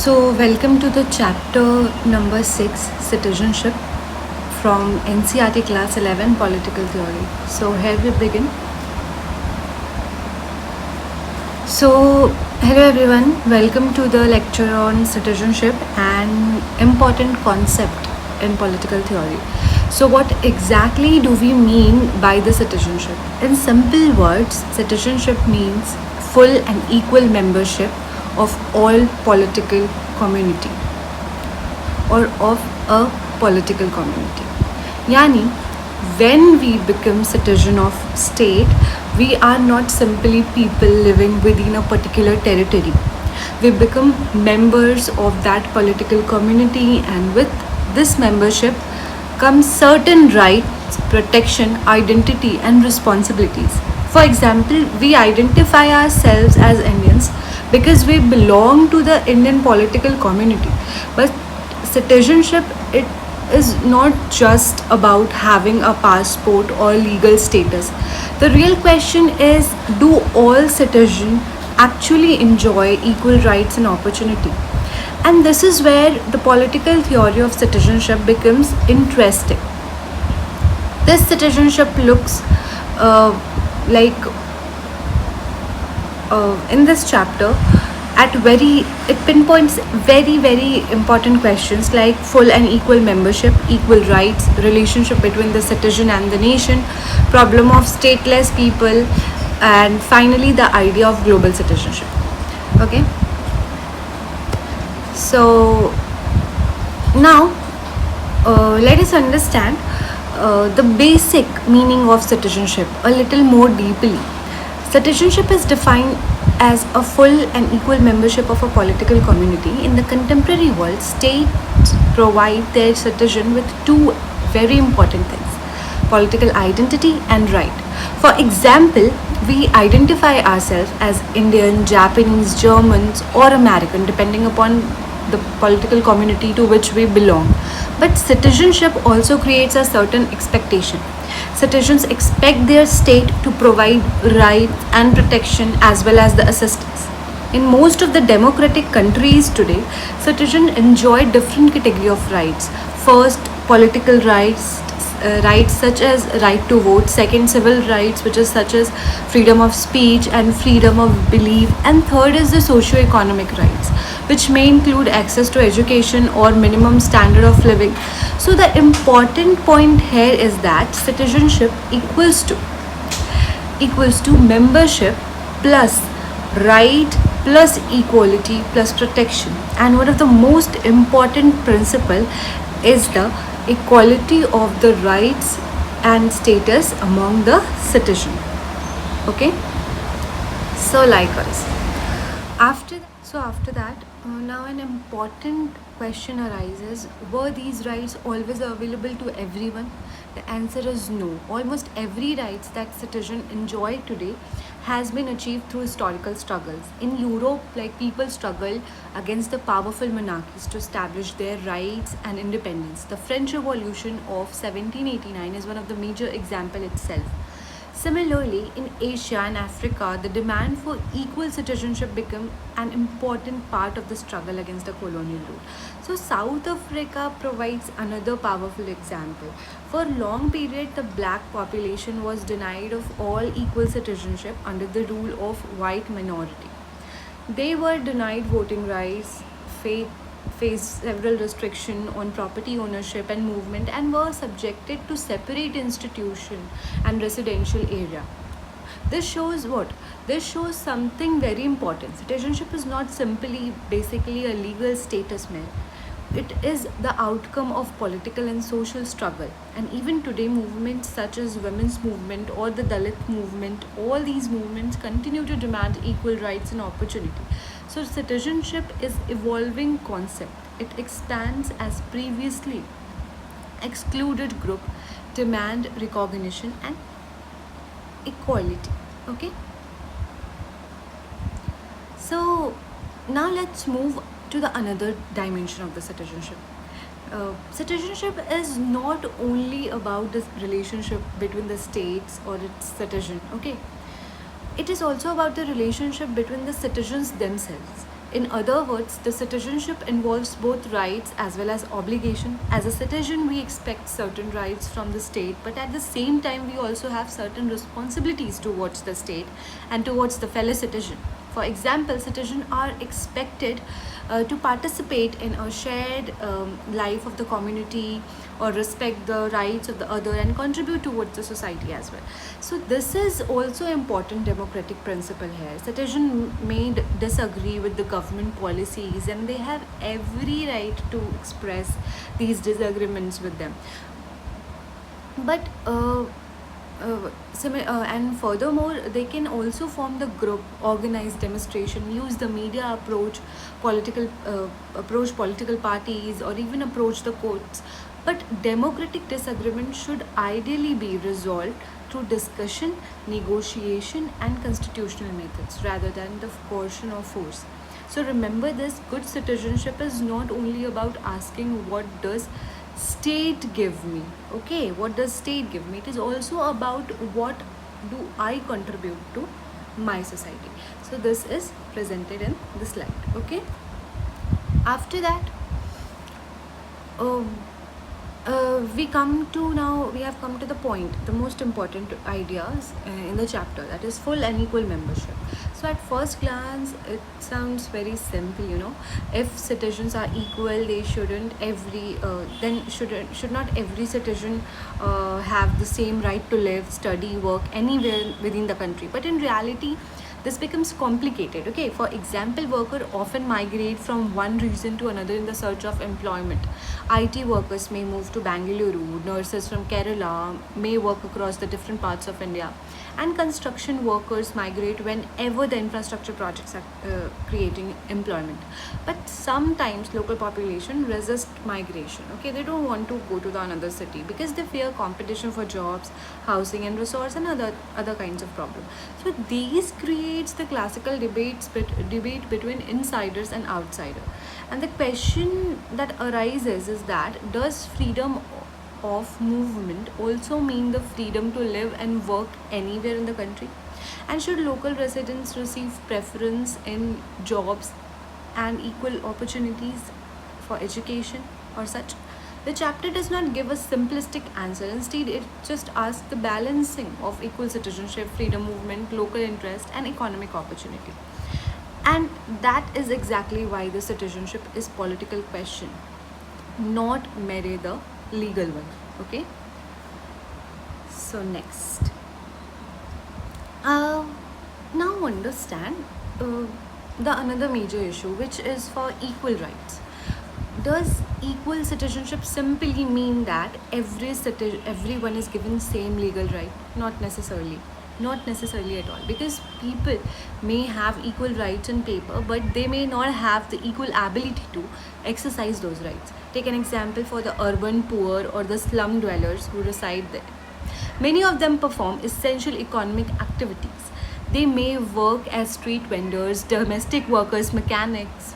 Welcome to the chapter number 6, Citizenship, from NCERT class 11, Political Theory. Here we begin. Hello everyone, welcome to the lecture on citizenship, an important concept in political theory. So, what exactly do we mean by the citizenship? In simple words, citizenship means full and equal membership of all political community or of a political community. Yani, when we become citizen of state, we are not simply people living within a particular territory. We become members of that political community, and with this membership comes certain rights, protection, identity, and responsibilities. For example, we identify ourselves as Indians because we belong to the Indian political community. But citizenship, it is not just about having a passport or legal status. The real question is, do all citizens actually enjoy equal rights and opportunity? And this is where the political theory of citizenship becomes interesting. This citizenship looks like in this chapter it pinpoints very important questions like full and equal membership, equal rights, relationship between the citizen and the nation, problem of stateless people, and finally the idea of global citizenship. Okay, so now let us understand the basic meaning of citizenship a little more deeply. Citizenship is defined as a full and equal membership of a political community. In the contemporary world, states provide their citizen with two very important things: political identity and right. For example, we identify ourselves as Indian, Japanese, Germans, or American, depending upon the political community to which we belong. But citizenship also creates a certain expectation. Citizens expect their state to provide rights and protection as well as the assistance. In most of the democratic countries today, citizens enjoy different category of rights. First, political rights, rights such as right to vote. Second, civil rights, which is such as freedom of speech and freedom of belief. And third is the socio-economic rights, which may include access to education or minimum standard of living. So the important point here is that citizenship equals to membership plus right plus equality plus protection. And one of the most important principle is the equality of the rights and status among the citizen. Okay, so likewise after that, now an important question arises: were these rights always available to everyone? The answer is no. Almost every rights that citizens enjoy today has been achieved through historical struggles. In Europe, like, people struggled against the powerful monarchies to establish their rights and independence. The French Revolution of 1789 is one of the major example itself. Similarly, in Asia and Africa, the demand for equal citizenship became an important part of the struggle against the colonial rule. So, South Africa provides another powerful example. For a long period, the black population was denied of all equal citizenship under the rule of white minority. They were denied voting rights, faced several restrictions on property ownership and movement, and were subjected to separate institution and residential area. This shows what? This shows something very important. Citizenship is not simply basically a legal status man. It is the outcome of political and social struggle. And even today, movements such as women's movement or the Dalit movement, all these movements continue to demand equal rights and opportunity. So citizenship is evolving concept. It expands as previously excluded group demand recognition and equality. Okay. So now let's move to the another dimension of the citizenship. Citizenship is not only about this relationship between the states or its citizen. Okay, it is also about the relationship between the citizens themselves. In other words, the citizenship involves both rights as well as obligation. As a citizen, we expect certain rights from the state, but at the same time, we also have certain responsibilities towards the state and towards the fellow citizen. For example, citizens are expected to participate in a shared life of the community, or respect the rights of the other and contribute towards the society as well. So this is also important democratic principle here. Citizens may disagree with the government policies, and they have every right to express these disagreements with them. But and furthermore, they can also form the group, organize demonstration, use the media, approach political parties, or even approach the courts. But democratic disagreement should ideally be resolved through discussion, negotiation, and constitutional methods rather than the coercion or force. So remember this: good citizenship is not only about asking what does state give me, okay, what does state give me, it is also about what do I contribute to my society. So this is presented in the slide, okay. After that, um, we have come to the point, the most important ideas in the chapter, that is full and equal membership. So at first glance it sounds very simple, if citizens are equal, they shouldn't every then should not every citizen have the same right to live, study, work anywhere within the country. But in reality, this becomes complicated, okay. For example, workers often migrate from one region to another in the search of employment. IT workers may move to Bangalore, nurses from Kerala may work across the different parts of India, and construction workers migrate whenever the infrastructure projects are creating employment. But sometimes local population resist migration, okay. They don't want to go to the another city because they fear competition for jobs, housing and resource, and other kinds of problems. So these creates the classical debate between insiders and outsiders. And the question that arises is that, does freedom of movement also mean the freedom to live and work anywhere in the country? And should local residents receive preference in jobs and equal opportunities for education or such? The chapter does not give a simplistic answer. Instead, it just asks the balancing of equal citizenship, freedom movement, local interest, and economic opportunity. And that is exactly why the citizenship is political question, not merely the legal one, okay. So next, now understand the another major issue, which is for equal rights. Does equal citizenship simply mean that everyone is given same legal right? Not necessarily. Not necessarily at all, because people may have equal rights on paper, but they may not have the equal ability to exercise those rights. Take an example for the urban poor or the slum dwellers who reside there. Many of them perform essential economic activities. They may work as street vendors, domestic workers, mechanics,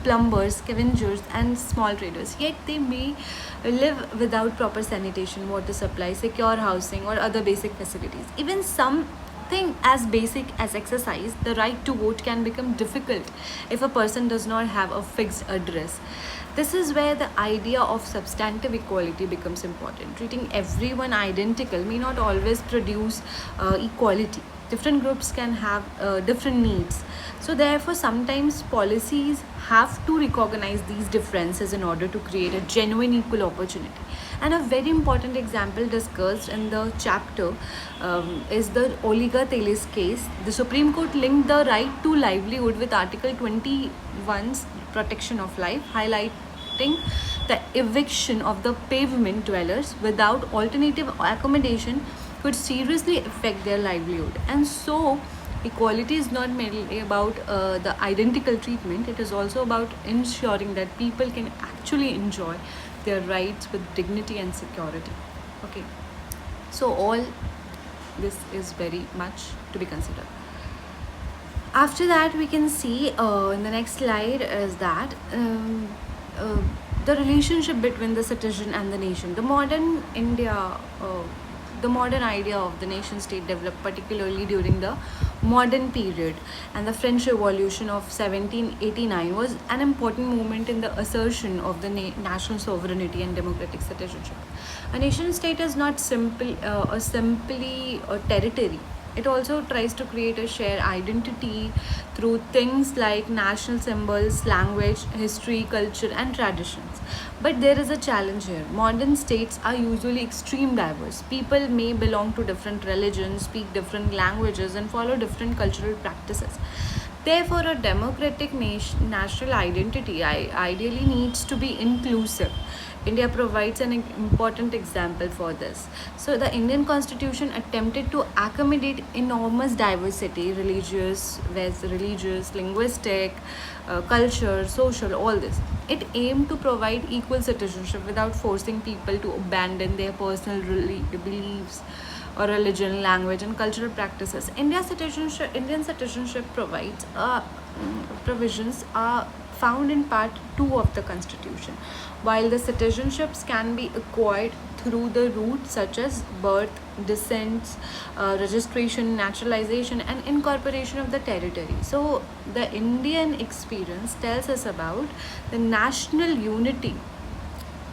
plumbers, scavengers, and small traders. Yet they may live without proper sanitation, water supply, secure housing, or other basic facilities. Even something as basic as exercise, the right to vote, can become difficult if a person does not have a fixed address. This is where the idea of substantive equality becomes important. Treating everyone identical may not always produce equality. Different groups can have different needs. So therefore, sometimes policies have to recognize these differences in order to create a genuine equal opportunity. And a very important example discussed in the chapter is the Oliga Teles case. The Supreme Court linked the right to livelihood with Article 21's protection of life, highlighting the eviction of the pavement dwellers without alternative accommodation could seriously affect their livelihood. And so, equality is not merely about the identical treatment, it is also about ensuring that people can actually enjoy their rights with dignity and security. Okay, so all this is very much to be considered. After that, we can see in the next slide is that the relationship between the citizen and the nation. The modern India the modern idea of the nation state developed particularly during the modern period, and the French Revolution of 1789 was an important movement in the assertion of the national sovereignty and democratic citizenship. A nation state is not simply a territory. It also tries to create a shared identity through things like national symbols, language, history, culture, and traditions. But there is a challenge here. Modern states are usually extreme diverse. People may belong to different religions, speak different languages, and follow different cultural practices. Therefore, a democratic national identity ideally needs to be inclusive. India provides an important example for this. So, the Indian Constitution attempted to accommodate enormous diversity, religious, linguistic, culture, social, all this. It aimed to provide equal citizenship without forcing people to abandon their personal beliefs or religion, language, and cultural practices. Indian citizenship provisions are found in Part 2 of the Constitution. While the citizenships can be acquired through the routes such as birth, descent, registration, naturalization, and incorporation of the territory. So, the Indian experience tells us about the national unity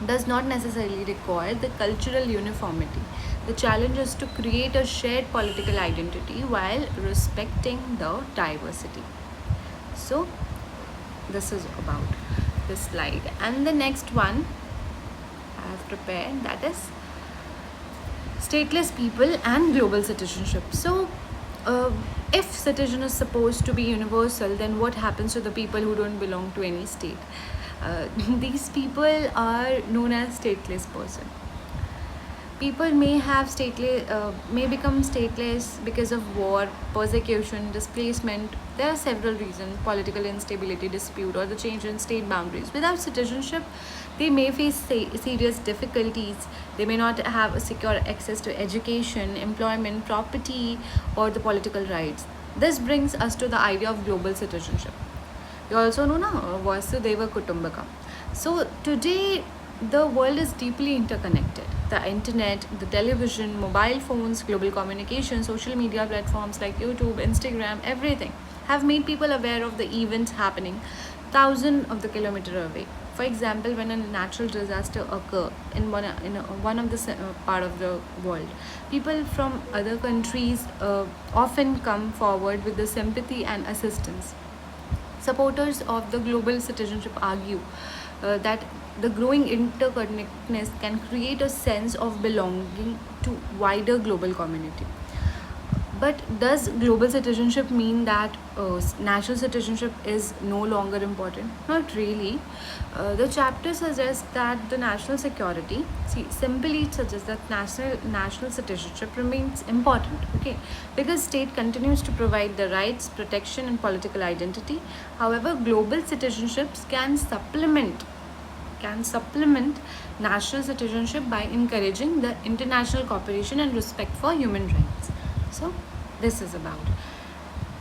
does not necessarily require the cultural uniformity. The challenge is to create a shared political identity while respecting the diversity. So, this is about this slide. And the next one I have prepared, that is stateless people and global citizenship. So, if citizen is supposed to be universal, then what happens to the people who don't belong to any state? These people are known as stateless person. People may become stateless because of war, persecution, displacement. There are several reasons: political instability, dispute, or the change in state boundaries. Without citizenship, they may face serious difficulties. They may not have a secure access to education, employment, property, or the political rights. This brings us to the idea of global citizenship. You also know na Vasudeva Kutumbakam. So today the world is deeply interconnected. The internet, the television, mobile phones, global communication, social media platforms like YouTube, Instagram, everything have made people aware of the events happening thousands of the kilometer away. For example, when a natural disaster occur one of the part of the world, people from other countries often come forward with the sympathy and assistance. Supporters of the global citizenship argue that the growing interconnectedness can create a sense of belonging to wider global community. But does global citizenship mean that national citizenship is no longer important? Not really. The chapter suggests that the national security, simply it suggests that national citizenship remains important. Okay, because state continues to provide the rights, protection, and political identity. However, global citizenships can supplement national citizenship by encouraging the international cooperation and respect for human rights. So this is about.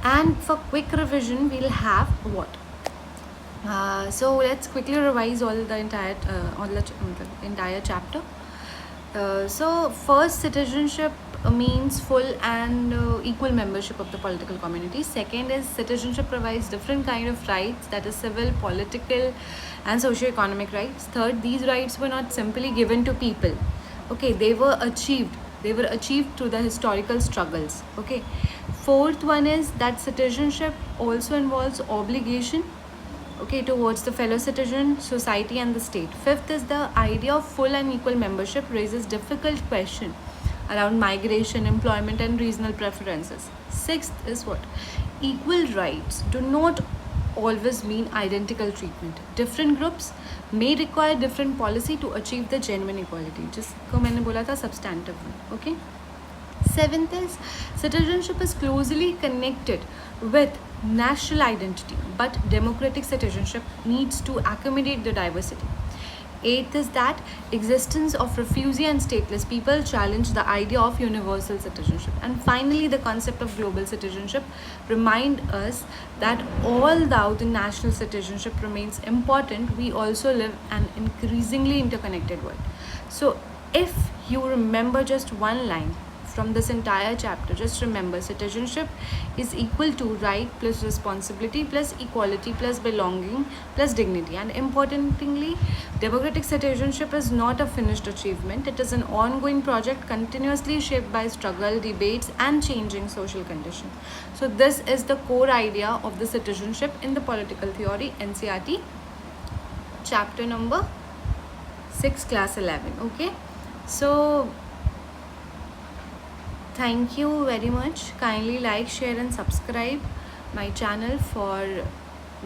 And for quick revision, we'll have what? So let's quickly revise all the entire chapter. So first, citizenship means full and equal membership of the political community. Second is citizenship provides different kind of rights, that is civil, political, and socio-economic rights. Third, these rights were not simply given to people. Okay, they were achieved through the historical struggles. Okay. Fourth one is that citizenship also involves obligation, okay, towards the fellow citizen, society, and the state. Fifth is the idea of full and equal membership raises difficult question around migration, employment, and regional preferences. Sixth is what? Equal rights do not always mean identical treatment. Different groups may require different policy to achieve the genuine equality. जिसको मैंने बोला था substantive one. Okay. Seventh is citizenship is closely connected with national identity, but democratic citizenship needs to accommodate the diversity. Eighth is that existence of refugee and stateless people challenge the idea of universal citizenship. And finally, the concept of global citizenship remind us that although the national citizenship remains important, we also live an increasingly interconnected world. So if you remember just one line from this entire chapter. Just remember, citizenship is equal to right plus responsibility plus equality plus belonging plus dignity. And importantly, democratic citizenship is not a finished achievement. It is an ongoing project continuously shaped by struggle, debates, and changing social conditions. So this is the core idea of the citizenship in the Political Theory NCERT, chapter number 6, class 11. Okay, so thank you very much. Kindly like, share, and subscribe my channel for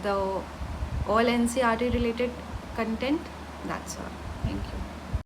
the all NCERT related content. That's all. Thank you.